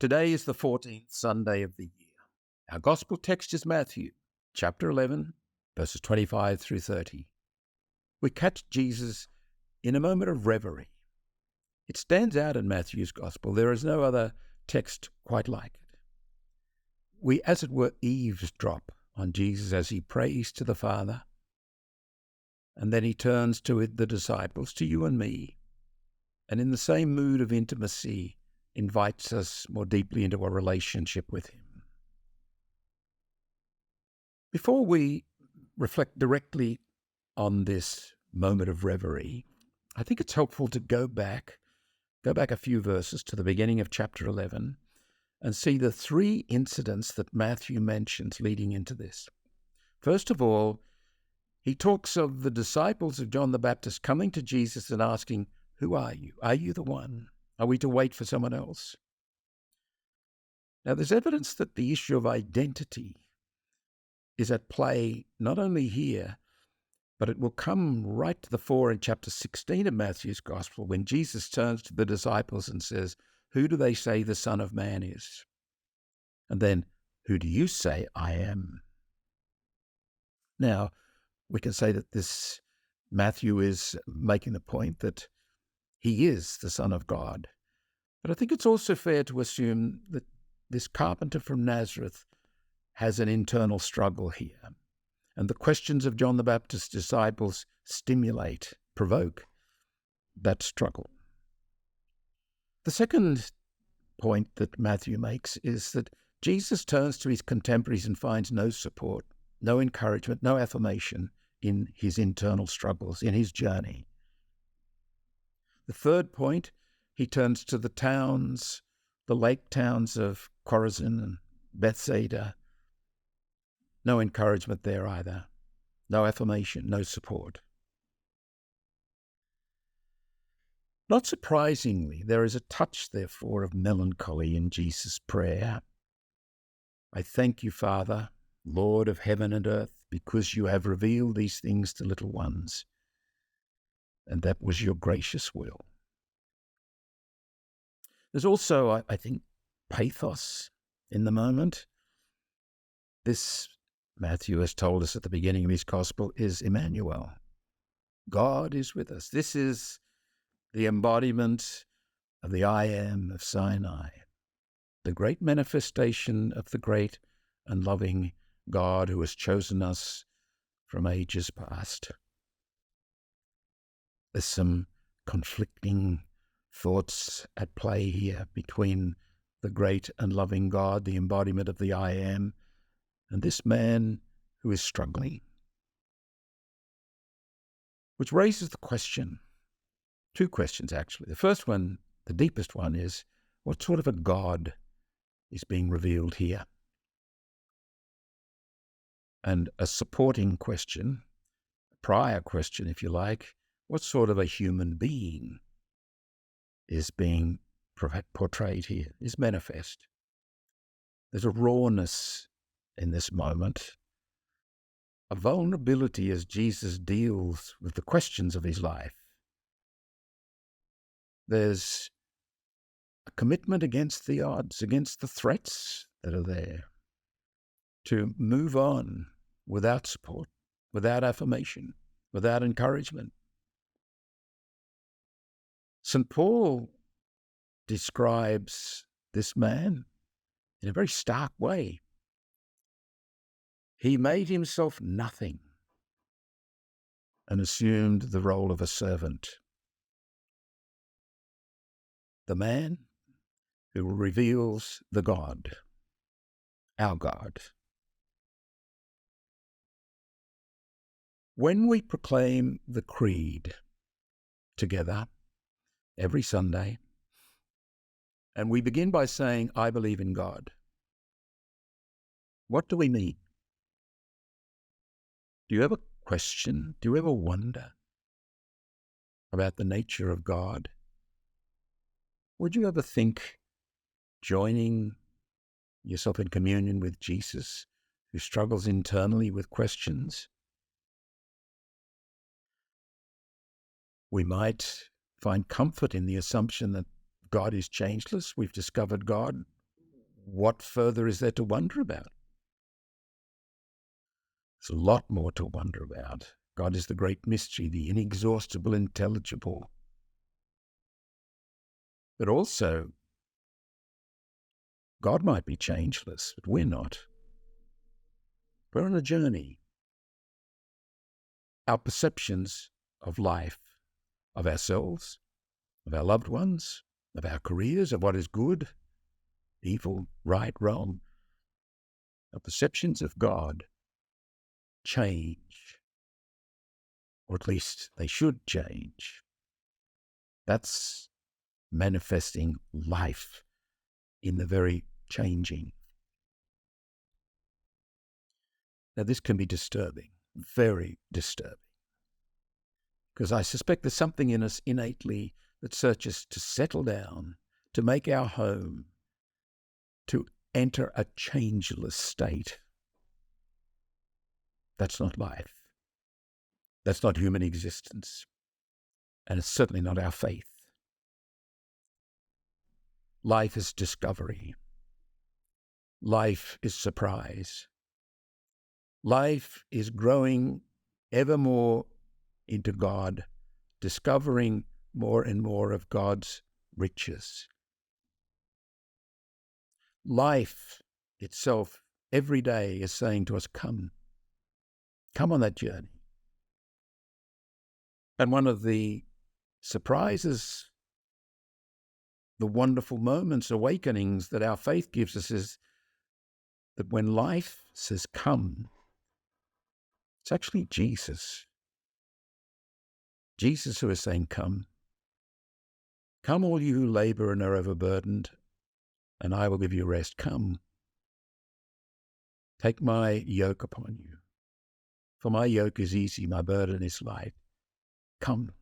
Today is the 14th Sunday of the year. Our Gospel text is Matthew, chapter 11, verses 25 through 30. We catch Jesus in a moment of reverie. It stands out in Matthew's Gospel. There is no other text quite like it. We, as it were, eavesdrop on Jesus as he prays to the Father, and then he turns to the disciples, to you and me, and in the same mood of intimacy, invites us more deeply into a relationship with him. Before we reflect directly on this moment of reverie, I think it's helpful to go back a few verses to the beginning of chapter 11 and see the three incidents that Matthew mentions leading into this. First of all, he talks of the disciples of John the Baptist coming to Jesus and asking, "Who are you? Are you the one? Are we to wait for someone else?" Now, there's evidence that the issue of identity is at play not only here, but it will come right to the fore in chapter 16 of Matthew's Gospel when Jesus turns to the disciples and says, "Who do they say the Son of Man is?" And then, "Who do you say I am?" Now, we can say that this Matthew is making the point that he is the Son of God. But I think it's also fair to assume that this carpenter from Nazareth has an internal struggle here. And the questions of John the Baptist's disciples provoke that struggle. The second point that Matthew makes is that Jesus turns to his contemporaries and finds no support, no encouragement, no affirmation in his internal struggles, in his journey. The third point, he turns to the towns, the lake towns of Chorazin and Bethsaida. No encouragement there either. No affirmation, no support. Not surprisingly, there is a touch, therefore, of melancholy in Jesus' prayer. "I thank you, Father, Lord of heaven and earth, because you have revealed these things to little ones, and that was your gracious will." There's also, I think, pathos in the moment. This, Matthew has told us at the beginning of his Gospel, is Emmanuel. God is with us. This is the embodiment of the I Am of Sinai, the great manifestation of the great and loving God who has chosen us from ages past. There's some conflicting thoughts at play here between the great and loving God, the embodiment of the I Am, and this man who is struggling. Which raises the question, two questions actually. The first one, the deepest one, is what sort of a God is being revealed here? And a supporting question, a prior question if you like, what sort of a human being is being portrayed here, is manifest? There's a rawness in this moment, a vulnerability as Jesus deals with the questions of his life. There's a commitment against the odds, against the threats that are there, to move on without support, without affirmation, without encouragement. St. Paul describes this man in a very stark way. He made himself nothing and assumed the role of a servant. The man who reveals the God, our God. When we proclaim the Creed together every Sunday, and we begin by saying, "I believe in God," what do we mean? Do you ever question, do you ever wonder about the nature of God? Would you ever think joining yourself in communion with Jesus, who struggles internally with questions? We might find comfort in the assumption that God is changeless. We've discovered God. what further is there to wonder about? There's a lot more to wonder about. God is the great mystery, the inexhaustible, intelligible. But also, God might be changeless, but we're not. We're on a journey. Our perceptions of life, of ourselves, of our loved ones, of our careers, of what is good, evil, right, wrong, our perceptions of God change, or at least they should change. That's manifesting life in the very changing. Now, this can be disturbing, very disturbing, because I suspect there's something in us innately that searches to settle down, to make our home, to enter a changeless state. That's not life. That's not human existence. And it's certainly not our faith. Life is discovery. Life is surprise. Life is growing ever more into God, discovering more and more of God's riches. Life itself every day is saying to us, come on that journey. And one of the surprises, the wonderful moments, awakenings that our faith gives us is that when life says come, it's actually Jesus. Jesus who is saying, come all you who labor and are overburdened, and I will give you rest. Come, take my yoke upon you. For my yoke is easy, my burden is light. Come.